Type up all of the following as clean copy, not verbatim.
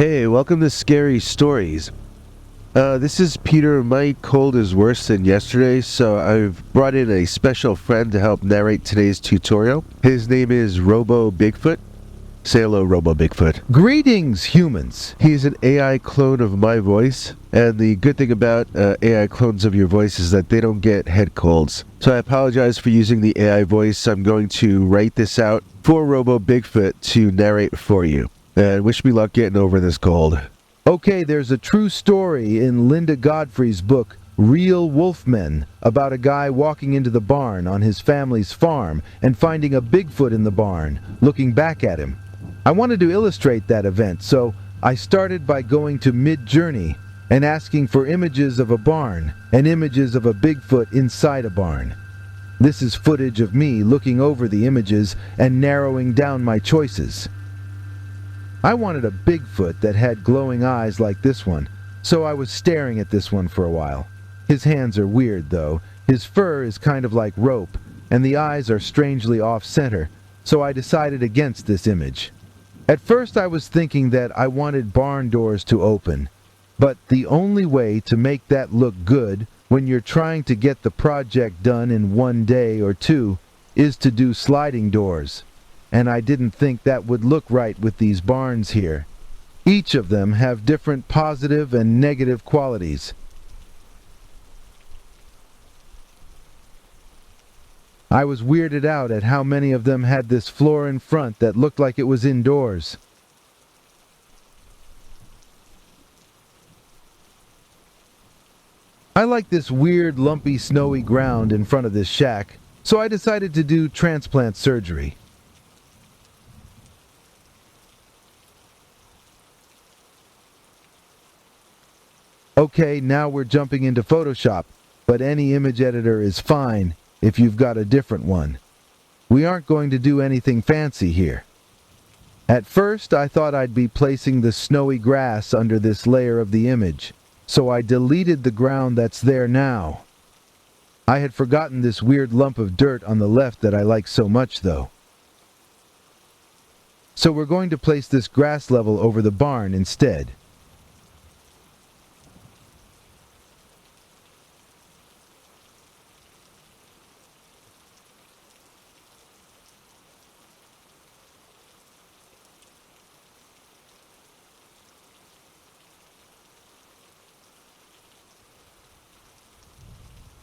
Hey, welcome to Scary Stories. This is Peter. My cold is worse than yesterday, so I've brought in a special friend to help narrate today's tutorial. His name is Robo Bigfoot. Say hello, Robo Bigfoot. Greetings, humans! He's an AI clone of my voice, and the good thing about AI clones of your voice is that they don't get head colds. So I apologize for using the AI voice. I'm going to write this out for Robo Bigfoot to narrate for you. And wish me luck getting over this cold. Okay, there's a true story in Linda Godfrey's book, Real Wolfmen, about a guy walking into the barn on his family's farm and finding a Bigfoot in the barn, looking back at him. I wanted to illustrate that event, so I started by going to Mid-Journey and asking for images of a barn and images of a Bigfoot inside a barn. This is footage of me looking over the images and narrowing down my choices. I wanted a Bigfoot that had glowing eyes like this one, so I was staring at this one for a while. His hands are weird, though. His fur is kind of like rope, and the eyes are strangely off-center, so I decided against this image. At first I was thinking that I wanted barn doors to open, but the only way to make that look good when you're trying to get the project done in one day or two is to do sliding doors. And I didn't think that would look right with these barns here. Each of them have different positive and negative qualities. I was weirded out at how many of them had this floor in front that looked like it was indoors. I like this weird, lumpy, snowy ground in front of this shack, so I decided to do transplant surgery. Okay, now we're jumping into Photoshop, but any image editor is fine if you've got a different one. We aren't going to do anything fancy here. At first, I thought I'd be placing the snowy grass under this layer of the image, so I deleted the ground that's there now. I had forgotten this weird lump of dirt on the left that I like so much, though. So we're going to place this grass level over the barn instead.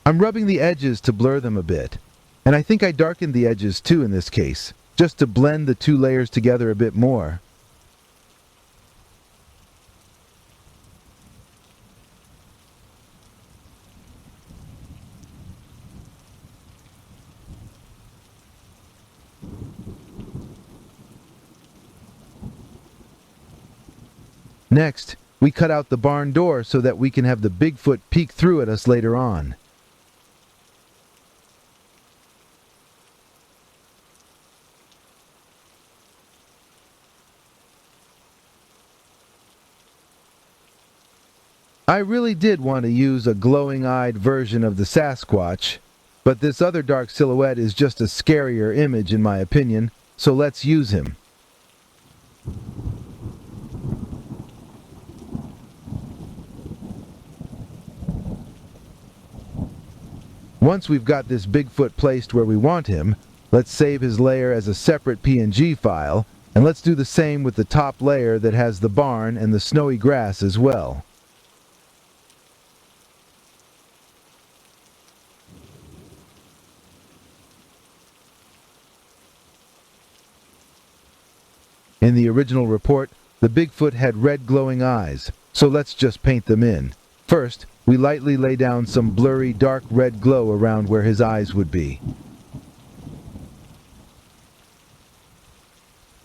I'm rubbing the edges to blur them a bit, and I think I darkened the edges too in this case, just to blend the two layers together a bit more. Next, we cut out the barn door so that we can have the Bigfoot peek through at us later on. I really did want to use a glowing-eyed version of the Sasquatch, but this other dark silhouette is just a scarier image in my opinion, so let's use him. Once we've got this Bigfoot placed where we want him, let's save his layer as a separate PNG file, and let's do the same with the top layer that has the barn and the snowy grass as well. In the original report, the Bigfoot had red glowing eyes, so let's just paint them in. First, we lightly lay down some blurry dark red glow around where his eyes would be.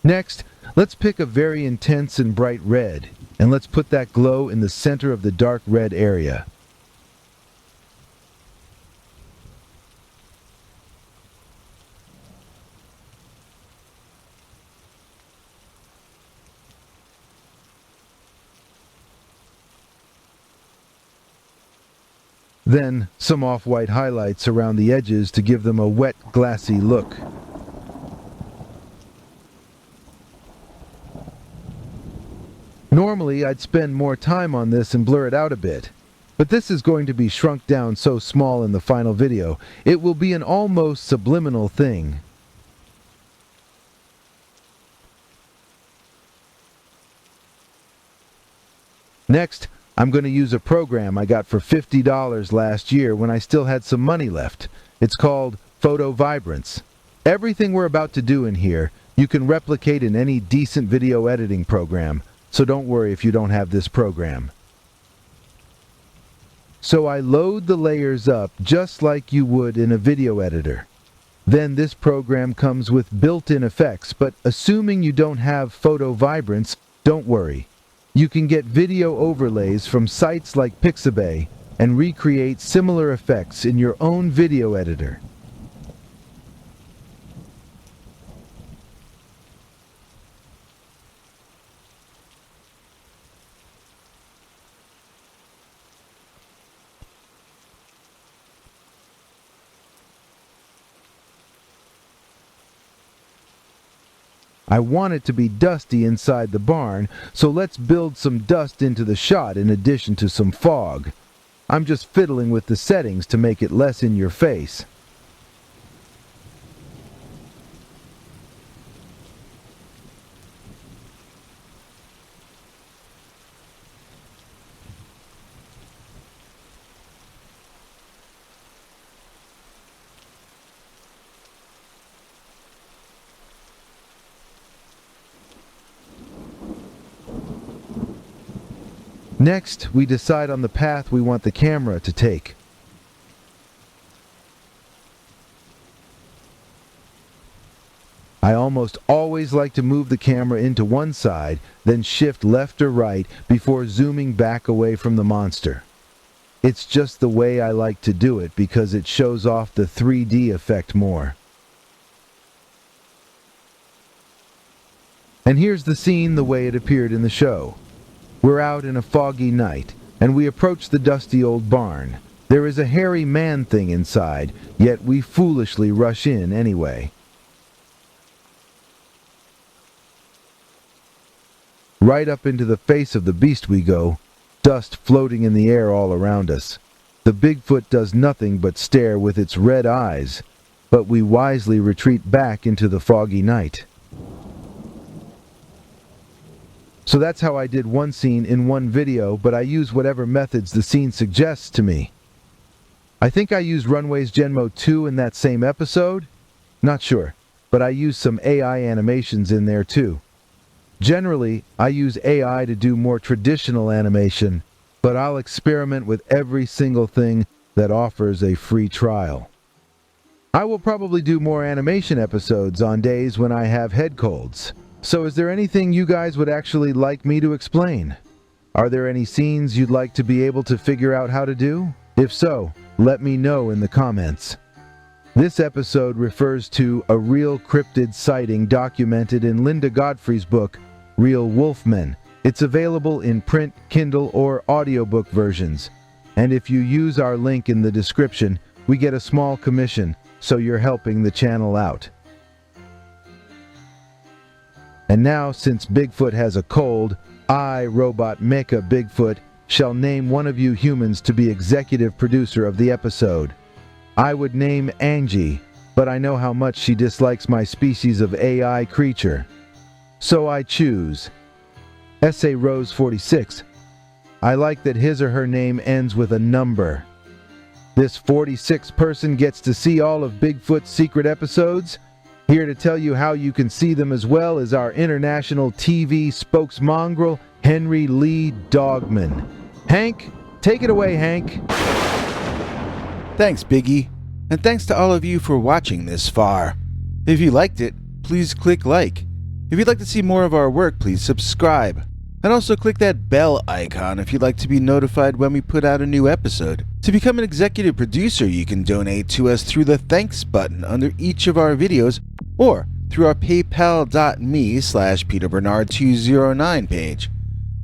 Next, let's pick a very intense and bright red, and let's put that glow in the center of the dark red area. Then, some off-white highlights around the edges to give them a wet, glassy look. Normally, I'd spend more time on this and blur it out a bit. But this is going to be shrunk down so small in the final video, it will be an almost subliminal thing. Next, I'm going to use a program I got for $50 last year when I still had some money left. It's called Vibrance. Everything we're about to do in here, you can replicate in any decent video editing program, so don't worry if you don't have this program. So I load the layers up just like you would in a video editor. Then this program comes with built-in effects, but assuming you don't have Vibrance, don't worry. You can get video overlays from sites like Pixabay and recreate similar effects in your own video editor. I want it to be dusty inside the barn, so let's build some dust into the shot in addition to some fog. I'm just fiddling with the settings to make it less in your face. Next, we decide on the path we want the camera to take. I almost always like to move the camera into one side, then shift left or right before zooming back away from the monster. It's just the way I like to do it because it shows off the 3D effect more. And here's the scene the way it appeared in the show. We're out in a foggy night, and we approach the dusty old barn. There is a hairy man thing inside, yet we foolishly rush in anyway. Right up into the face of the beast we go, dust floating in the air all around us. The Bigfoot does nothing but stare with its red eyes, but we wisely retreat back into the foggy night. So that's how I did one scene in one video, but I use whatever methods the scene suggests to me. I think I used Runway's Genmo 2 in that same episode? Not sure, but I used some AI animations in there too. Generally, I use AI to do more traditional animation, but I'll experiment with every single thing that offers a free trial. I will probably do more animation episodes on days when I have head colds. So is there anything you guys would actually like me to explain? Are there any scenes you'd like to be able to figure out how to do? If so, let me know in the comments. This episode refers to a real cryptid sighting documented in Linda Godfrey's book, Real Wolfmen. It's available in print, Kindle, or audiobook versions. And if you use our link in the description, we get a small commission, so you're helping the channel out. And now, since Bigfoot has a cold, I, Robot Mecha Bigfoot, shall name one of you humans to be executive producer of the episode. I would name Angie, but I know how much she dislikes my species of AI creature. So I choose Essay Rose 46. I like that his or her name ends with a number. This 46th person gets to see all of Bigfoot's secret episodes. Here to tell you how you can see them as well is our international TV spokesmongrel, Henry Lee Dogman. Hank, take it away, Hank. Thanks, Biggie. And thanks to all of you for watching this far. If you liked it, please click like. If you'd like to see more of our work, please subscribe. And also click that bell icon if you'd like to be notified when we put out a new episode. To become an executive producer, you can donate to us through the thanks button under each of our videos or through our paypal.me/PeterBernard209 page.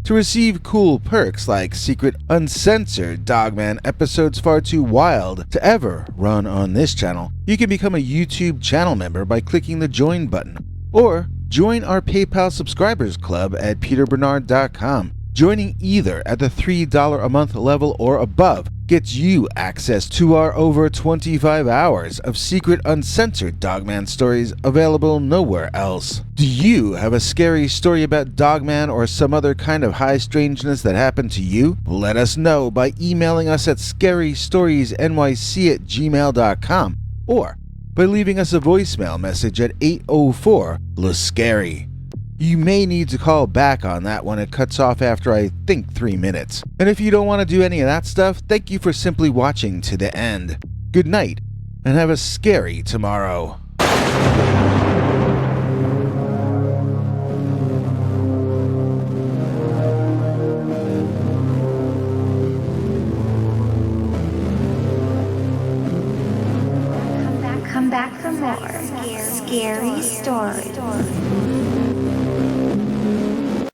To receive cool perks like secret uncensored Dogman episodes far too wild to ever run on this channel, you can become a YouTube channel member by clicking the join button or join our PayPal subscribers club at peterbernard.com. Joining either at the $3 a month level or above gets you access to our over 25 hours of secret uncensored Dogman stories available nowhere else. Do you have a scary story about Dogman or some other kind of high strangeness that happened to you? Let us know by emailing us at scarystoriesnyc@gmail.com or by leaving us a voicemail message at 804-LA-SCARY. You may need to call back on that when it cuts off after I think 3 minutes. And if you don't want to do any of that stuff, thank you for simply watching to the end. Good night, and have a scary tomorrow. Come back for more scary stories.